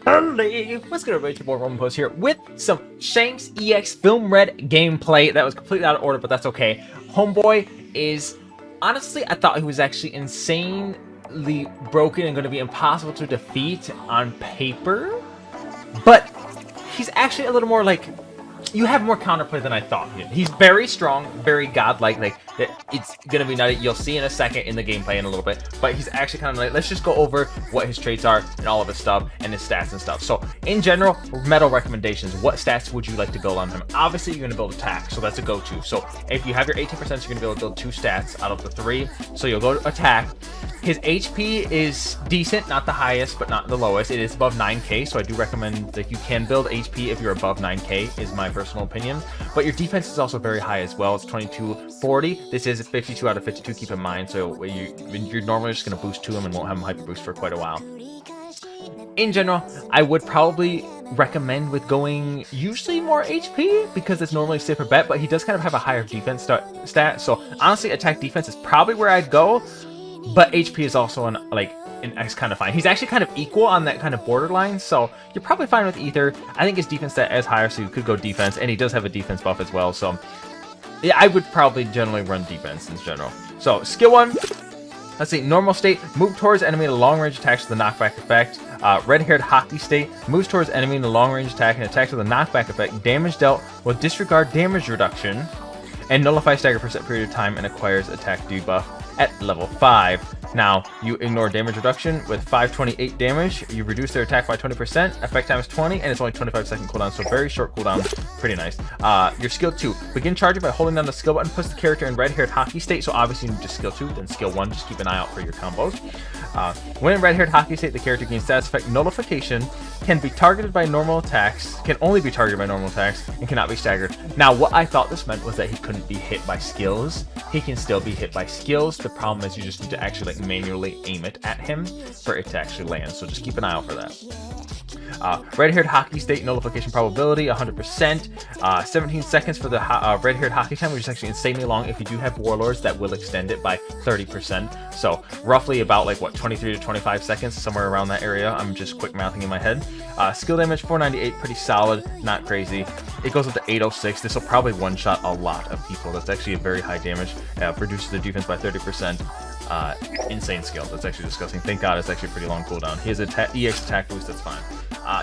Hey, what's good, everybody? Your boy Roman Post here with some Shanks EX Film Red gameplay. That was completely out of order, but that's okay. Homeboy is, honestly, I thought he was actually insanely broken and going to be impossible to defeat on paper, but he's actually a little more like, you have more counterplay than I thought. He's very strong, very godlike. Like, it's gonna be nutty. You'll see in a second in the gameplay in a little bit. But he's actually kind of like, let's just go over what his traits are and all of his stuff and his stats and stuff. So in general, metal recommendations. What stats would you like to build on him? Obviously, you're gonna build attack, so that's a go-to. So if you have your 18%, you're gonna be able to build 2 stats out of the 3. So you'll go to attack. His HP is decent, not the highest, but not the lowest. It is above 9k, so I do recommend that you can build HP if you're above 9k, is my personal opinion. But your defense is also very high as well. It's 2240. This is 52 out of 52, keep in mind. So you're normally just going to boost to him and won't have him hyper boost for quite a while. In general, I would probably recommend with going usually more HP because it's normally a safer bet, but he does kind of have a higher defense stat. So honestly, attack defense is probably where I'd go. But HP is also an X kind of fine. He's actually kind of equal on that kind of borderline, so you're probably fine with either. I think his defense stat is higher, so you could go defense, and he does have a defense buff as well. So yeah, I would probably generally run defense in general. So skill 1, let's see, normal state, move towards enemy in a long range attacks with the knockback effect. Red-haired hockey state, moves towards enemy in a long range attack and attacks with a knockback effect. Damage dealt will disregard damage reduction and nullify stagger for a set period of time and acquires attack debuff at level 5. Now, you ignore damage reduction with 528 damage. You reduce their attack by 20%. Effect time is 20, and it's only 25-second cooldown, so very short cooldown. Pretty nice. Your skill 2. Begin charging by holding down the skill button. Puts the character in red-haired hockey state, so obviously you need just skill 2. Then skill 1, just keep an eye out for your combos. When in red-haired hockey state, the character gains status effect nullification, can be targeted by normal attacks, can only be targeted by normal attacks, and cannot be staggered. Now, what I thought this meant was that he couldn't be hit by skills. He can still be hit by skills. The problem is you just need to actually manually aim it at him for it to actually land. So just keep an eye out for that. Red-haired hockey state nullification probability 100%. 17 seconds for the red-haired hockey time, which is actually insanely long. If you do have warlords, that will extend it by 30%. So roughly about like what, 23 to 25 seconds, somewhere around that area. I'm just quick mathing in my head. Skill damage 498, pretty solid, not crazy. It goes up to 806. This will probably one-shot a lot of people. That's actually a very high damage. Reduces the defense by 30%. Insane skill. That's actually disgusting. Thank God it's actually a pretty long cooldown. He has an EX attack boost, that's fine.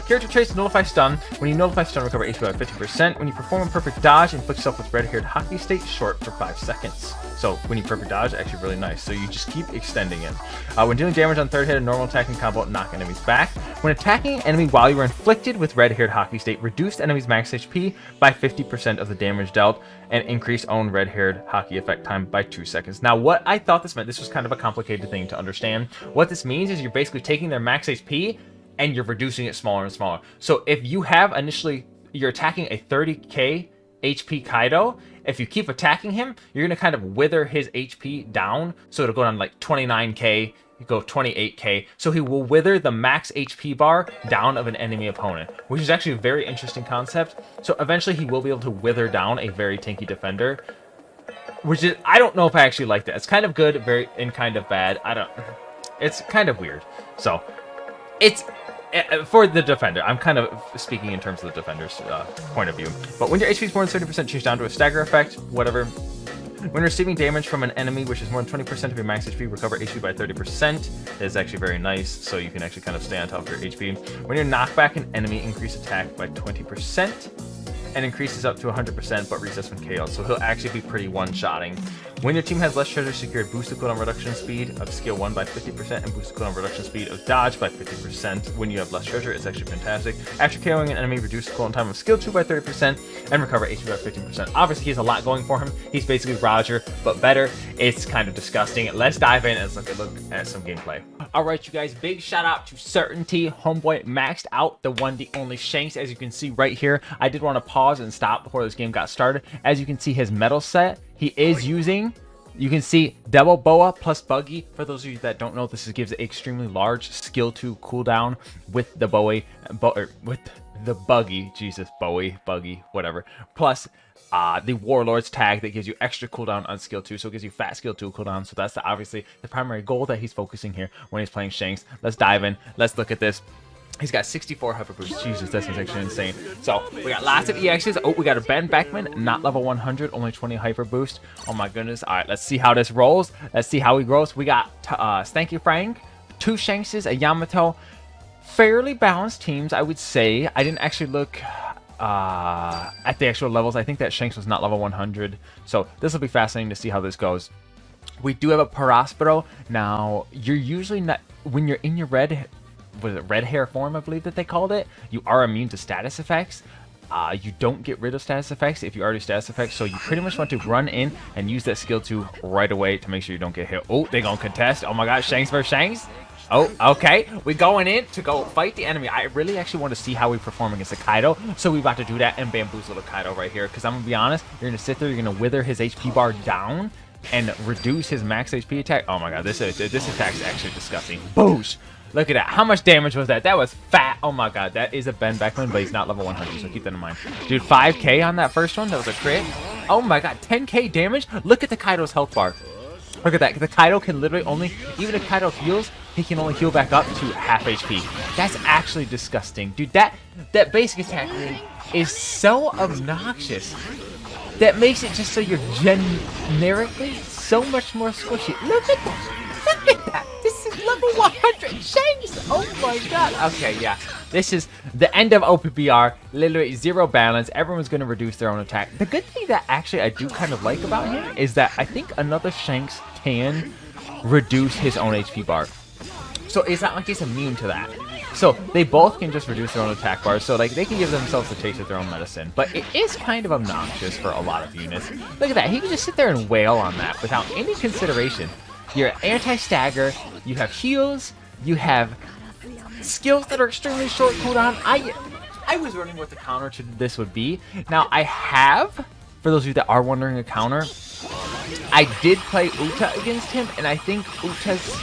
Character traits, nullify stun. When you nullify stun, recover HP by 50%. When you perform a perfect dodge, inflict yourself with red-haired hockey state, short for 5 seconds. So when you perfect dodge, actually really nice. So you just keep extending it. When dealing damage on third hit, a normal attacking combo, knock enemies back. When attacking an enemy while you are inflicted with red-haired hockey state, reduce enemy's max HP by 50% of the damage dealt, and increase own red-haired hockey effect time by 2 seconds. Now, what I thought this meant, this was kind of a complicated thing to understand. What this means is you're basically taking their max HP and you're reducing it smaller and smaller. So if you have you're attacking a 30k HP Kaido, if you keep attacking him, you're going to kind of wither his HP down. So it'll go down like 29k, you go 28k. So he will wither the max HP bar down of an enemy opponent, which is actually a very interesting concept. So eventually he will be able to wither down a very tanky defender, which is, I don't know if I actually like that. It's kind of good, and kind of bad. It's kind of weird. So it's for the defender. I'm kind of speaking in terms of the defender's point of view. But when your HP is more than 30%, change down to a stagger effect, whatever. When receiving damage from an enemy which is more than 20% of your max HP, recover HP by 30%. It is actually very nice, so you can actually kind of stay on top of your HP. When you knock back an enemy, increase attack by 20%. And increases up to 100%, but resets when KO'd. So he'll actually be pretty one-shotting. When your team has less treasure secured, boost the cooldown reduction speed of skill 1 by 50%, and boost the cooldown reduction speed of dodge by 50%. When you have less treasure, it's actually fantastic. After KOing an enemy, reduce the cooldown time of skill 2 by 30%, and recover HP by 15%. Obviously, he has a lot going for him. He's basically Roger, but better. It's kind of disgusting. Let's dive in and let's look at some gameplay. Alright, you guys, big shout out to Certainty. Homeboy maxed out the one, the only Shanks, as you can see right here. I did want to pause and stop before this game got started. As you can see, his metal set, he is using, you can see, double boa plus buggy. For those of you that don't know, this gives an extremely large skill 2 cooldown with the with the buggy. Jesus, buggy, whatever. Plus the Warlord's tag that gives you extra cooldown on skill 2, so it gives you fat skill 2 cooldown. So that's obviously the primary goal that he's focusing here when he's playing Shanks. Let's dive in. Let's look at this. He's got 64 hyper boost. Jesus, this is actually insane. So we got lots of EXs. Oh, we got a Ben Beckman, not level 100, only 20 hyper boost. Oh my goodness. All right, let's see how this rolls. Let's see how he grows. We got Stanky Frank, 2 Shankses, a Yamato. Fairly balanced teams, I would say. I didn't actually look at the actual levels. I think that Shanks was not level 100. So this will be fascinating to see how this goes. We do have a Perospero. Now, you're usually not, when you're in your red hair form, I believe that they called it, you are immune to status effects. You don't get rid of status effects if you already status effects, so you pretty much want to run in and use that skill 2 right away to make sure you don't get hit. Oh, they gonna contest. Oh my god, Shanks versus Shanks. Oh, okay. We're going in to go fight the enemy. I really actually want to see how we perform against the Kaido, so we're about to do that and bamboozle the Kaido right here, because I'm gonna be honest, you're gonna sit there, you're gonna wither his HP bar down and reduce his max HP attack. Oh my god, this attack is actually disgusting. Boosh! Look at that. How much damage was that? That was fat. Oh my god, that is a Ben Beckman, but he's not level 100, so keep that in mind. Dude, 5k on that first one. That was a crit. Oh my god, 10k damage? Look at the Kaido's health bar. Look at that. The Kaido can literally only, even if Kaido heals, he can only heal back up to half HP. That's actually disgusting. Dude, that basic attack is so obnoxious. That makes it just so you're generically so much more squishy. Look at that. Look at that. This is level 100 Shanks. Oh my god. Okay, yeah. This is the end of opbr. Literally 0 balance. Everyone's going to reduce their own attack. The good thing that actually I do kind of like about him is that I think another Shanks can reduce his own HP bar. So it's not like he's immune to that. So they both can just reduce their own attack bars. So like they can give themselves a taste of their own medicine. But it is kind of obnoxious for a lot of units. Look at that. He can just sit there and wail on that without any consideration. You're anti-stagger. You have heals. You have skills that are extremely short cooldown. I was wondering what the counter to this would be. Now I have, for those of you that are wondering a counter, I did play Uta against him, and I think Uta's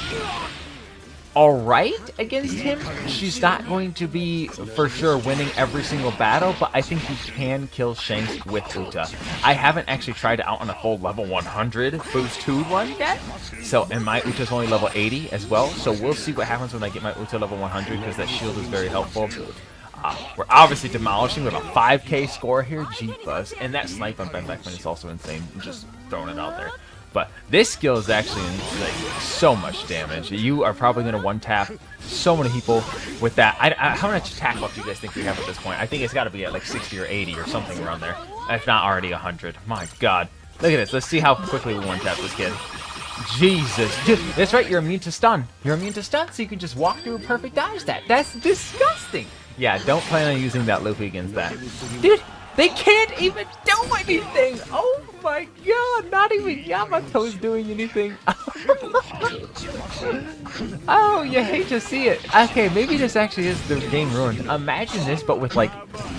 alright against him. She's not going to be for sure winning every single battle, but I think you can kill Shanks with Uta. I haven't actually tried it out on a full level 100 boost 2 one yet, so, and my Uta's only level 80 as well, so we'll see what happens when I get my Uta level 100, because that shield is very helpful. We're obviously demolishing with a 5k score here, Jeepus, and that snipe on Ben Beckman is also insane. I'm just throwing it out there. But this skill is actually like so much damage. You are probably going to one-tap so many people with that. How much attack buff do you guys think we have at this point? I think it's got to be at like 60 or 80 or something around there. If not already 100. My god. Look at this. Let's see how quickly we one-tap this kid. Jesus. Dude, that's right. You're immune to stun. You're immune to stun, so you can just walk through a perfect dodge that. That's disgusting. Yeah, don't plan on using that Luffy against that. Dude, they can't even do anything. Oh my god, not even Yamato's doing anything. Oh, you hate to see it. Okay, maybe this actually is the game ruined. Imagine this, but with like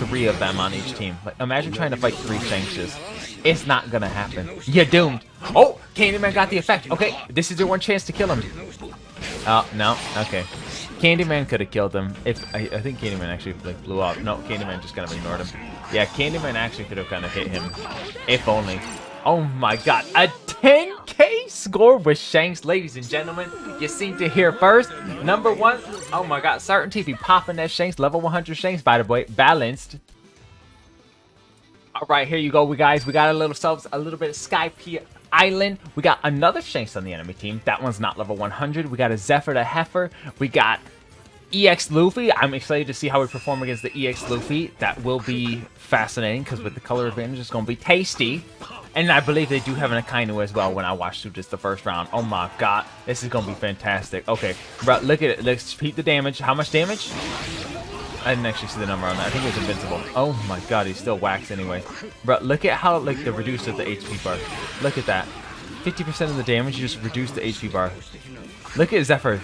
3 of them on each team. Like, imagine trying to fight 3 Shankses. It's not gonna happen. You're doomed. Oh, Candyman got the effect. Okay, this is your one chance to kill him. Oh, no. Okay. Candyman could have killed him. If I think Candyman actually like blew up. No, Candyman just kind of ignored him. Yeah, Candyman actually could have kind of hit him. If only. Oh my god. A 10k score with Shanks, ladies and gentlemen. You seem to hear first. Number 1. Oh my god. Certainty be popping that Shanks. Level 100 Shanks, by the way. Balanced. Alright, here you go, guys. We got a little bit of Skype Island. We got another Shanks on the enemy team. That one's not level 100. We got a Zephyr the Heifer. We got EX Luffy. I'm excited to see how we perform against the EX Luffy. That will be fascinating, because with the color advantage, it's going to be tasty. And I believe they do have an Akainu as well when I watched through just the first round. Oh my god. This is going to be fantastic. Okay, bro, look at it. Let's repeat the damage. How much damage? I didn't actually see the number on that. I think it was invincible. Oh my god, he's still waxed anyway. Bro, look at how, like, the reduce of the HP bar. Look at that. 50% of the damage, you just reduce the HP bar. Look at Zephyr.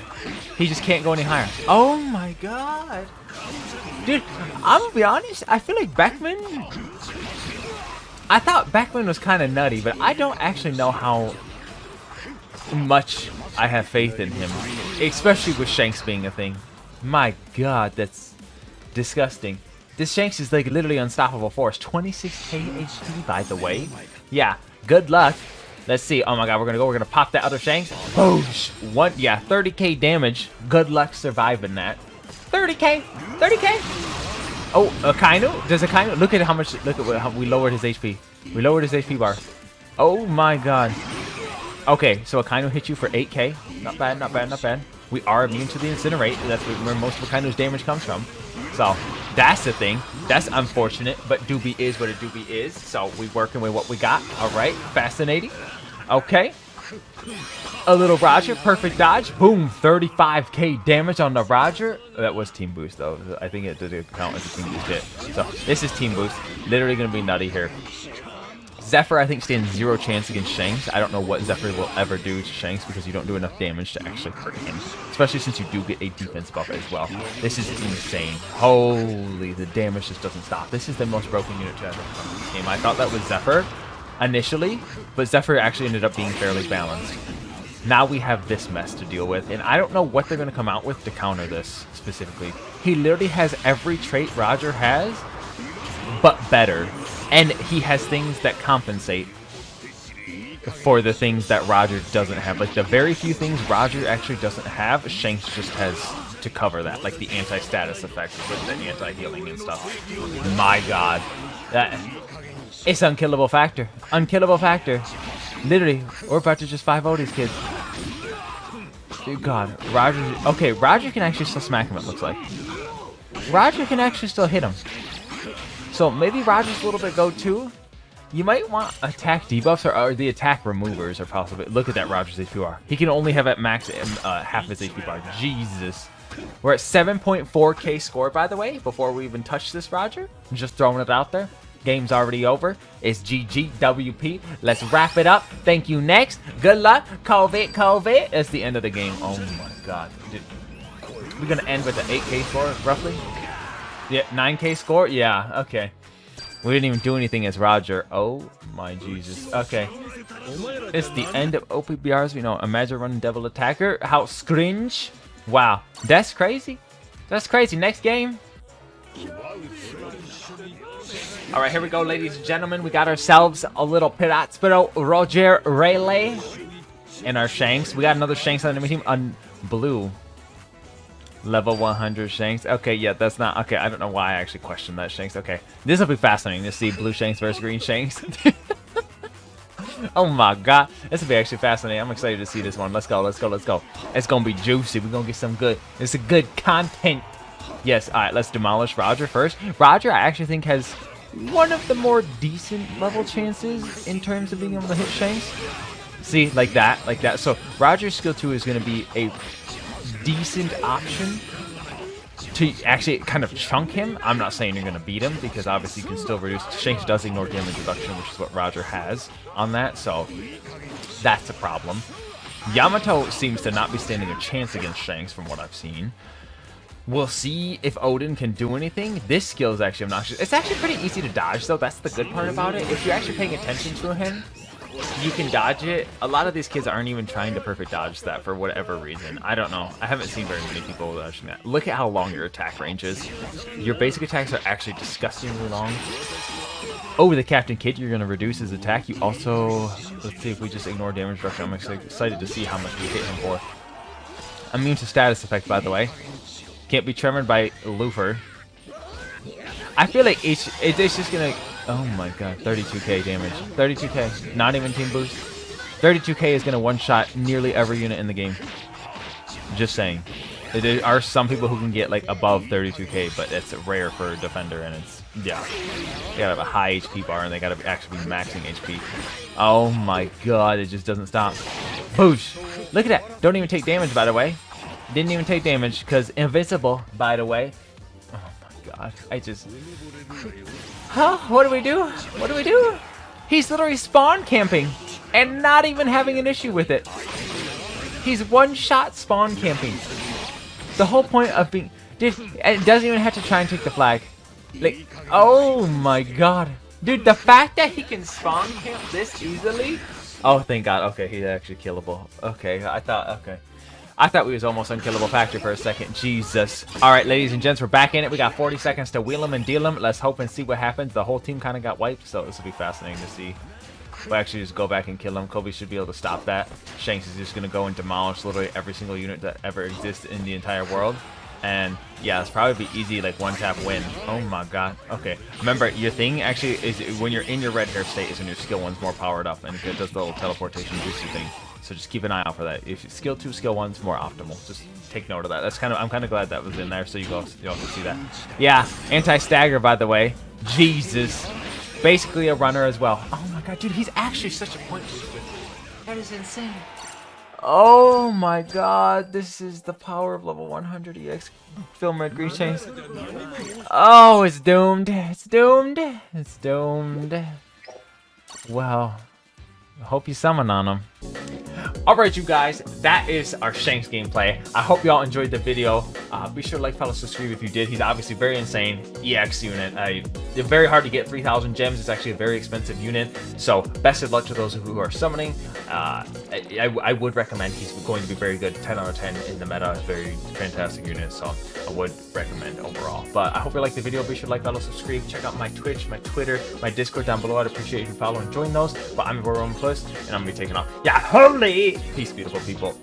He just can't go any higher. Oh my god. Dude, I'm gonna be honest. I feel like Beckman... I thought Beckman was kind of nutty, but I don't actually know how much I have faith in him. Especially with Shanks being a thing. My god, that's... disgusting. This Shanks is like literally unstoppable force. 26k HP, by the way. Yeah, good luck. Let's see. Oh my god, we're gonna pop that other Shanks. Boosh! Yeah, 30k damage. Good luck surviving that. 30k. 30k. Oh, Akainu? Does Akainu? Look at how much. Look at how we lowered his HP. We lowered his HP bar. Oh my god. Okay, so Akainu hit you for 8k. Not bad, not bad, not bad. We are immune to the Incinerate. That's where most of Akainu's damage comes from. So, that's the thing. That's unfortunate, but Doobie is what a Doobie is. So, we working with what we got. Alright, fascinating. Okay. A little Roger, perfect dodge. Boom, 35k damage on the Roger. That was Team Boost, though. I think it did count as a Team Boost hit. So, this is Team Boost. Literally going to be Nutty here. Zephyr, I think, stands 0 chance against Shanks. I don't know what Zephyr will ever do to Shanks because you don't do enough damage to actually hurt him. Especially since you do get a defense buff as well. This is insane. Holy, the damage just doesn't stop. This is the most broken unit to ever come in this game. I thought that was Zephyr initially, but Zephyr actually ended up being fairly balanced. Now we have this mess to deal with, and I don't know what they're going to come out with to counter this specifically. He literally has every trait Roger has, but better. And he has things that compensate for the things that Roger doesn't have. Like, the very few things Roger actually doesn't have, Shanks just has to cover that. Like the anti-status effect with the anti-healing and stuff. My god. It's unkillable factor. Unkillable factor. Literally, we're about to just 5-0 these kids. Dear god. Roger. Okay, Roger can actually still smack him, it looks like. Roger can actually still hit him. So maybe Roger's a little bit go too. You might want attack debuffs or the attack removers are possible. Look at that Roger's HP bar. He can only have at max half his HP bar. Jesus. We're at 7.4k score, by the way, before we even touch this Roger. I'm just throwing it out there. Game's already over. It's GGWP. Let's wrap it up. Thank you. Next. Good luck. COVID, COVID. That's the end of the game. Oh my god. Dude. We're going to end with an 8k score, roughly. Yeah, 9k score? Yeah, okay. We didn't even do anything as Roger. Oh my Jesus. Okay. It's the end of opbrs. You know, imagine running Devil Attacker. How cringe. Wow. That's crazy. That's crazy. Next game. Alright, here we go, ladies and gentlemen. We got ourselves a little Piratspiro Roger Rayleigh in our Shanks. We got another Shanks on the enemy team on blue. Level 100 Shanks. Okay, yeah, that's not... Okay, I don't know why I actually questioned that Shanks. Okay, this will be fascinating to see blue Shanks versus green Shanks. Oh my god. This will be actually fascinating. I'm excited to see this one. Let's go, let's go, let's go. It's going to be juicy. We're going to get some good... It's a good content. Yes, alright, let's demolish Roger first. Roger, I actually think, has one of the more decent level chances in terms of being able to hit Shanks. See, like that, like that. So, Roger's skill 2 is going to be a decent option to actually kind of chunk him. I'm not saying you're going to beat him because obviously you can still reduce. Shanks does ignore damage reduction, which is what Roger has on that, so that's a problem. Yamato seems to not be standing a chance against Shanks from what I've seen. We'll see if Odin can do anything. This skill is actually obnoxious. It's actually pretty easy to dodge, though. That's the good part about it. If you're actually paying attention to him, you can dodge it. A lot of these kids aren't even trying to perfect dodge that for whatever reason. I don't know. I haven't seen very many people dodging that. Look at how long your attack range is. Your basic attacks are actually disgustingly long. Oh, the Captain Kid, you're going to reduce his attack. You also... Let's see if we just ignore damage reduction. I'm excited to see how much we hit him for. Immune to status effect, by the way. Can't be trembled by Lufer. I feel like it's just going to... Oh my god, 32k damage. 32k. Not even team boost. 32k is going to one-shot nearly every unit in the game. Just saying. There are some people who can get like above 32k, but it's rare for a defender, and it's... Yeah. They gotta have a high HP bar, and they gotta actually be maxing HP. Oh my god, it just doesn't stop. Boosh! Look at that! Don't even take damage, by the way. Didn't even take damage, because invincible, by the way. Oh my god, I just... Huh? What do we do? What do we do? He's literally spawn camping and not even having an issue with it. He's one-shot spawn camping. The whole point of being... Dude, it doesn't even have to try and take the flag. Like, oh my god. Dude, the fact that he can spawn camp this easily... Oh, thank god. Okay, he's actually killable. Okay, I thought we was almost unkillable factor for a second. Jesus. Alright, ladies and gents, we're back in it. We got 40 seconds to wheel him and deal him. Let's hope and see what happens. The whole team kind of got wiped, so this will be fascinating to see. We'll actually just go back and kill him. Kobe should be able to stop that. Shanks is just going to go and demolish literally every single unit that ever exists in the entire world. And yeah, it's probably be easy, like one tap win. Oh my god. Okay, remember your thing actually is when you're in your red hair state is when your skill 1's more powered up and it does the little teleportation boosty thing. So just keep an eye out for that. If skill 2, skill 1's more optimal, just take note of that. That's I'm kind of glad that was in there, so y'all can see that. Yeah, anti-stagger, by the way. Jesus, basically a runner as well. Oh my god, dude, he's actually such a point boost with it. That is insane. Oh my god, this is the power of level 100 EX Film Red Green Shanks. Oh, it's doomed. It's doomed. It's doomed. Well, I hope you summon on him. Alright, you guys, that is our Shanks gameplay. I hope y'all enjoyed the video. Be sure to like, follow, subscribe if you did. He's obviously very insane. EX unit. It's very hard to get 3,000 gems. It's actually a very expensive unit. So best of luck to those who are summoning. I would recommend. He's going to be very good. 10 out of 10 in the meta. Very fantastic unit. So I would recommend overall. But I hope you liked the video. Be sure to like, follow, subscribe. Check out my Twitch, my Twitter, my Discord down below. I'd appreciate if you follow and join those. But I'm Roman Plus, and I'm going to be taking off. Yeah, holy! Peace, beautiful people.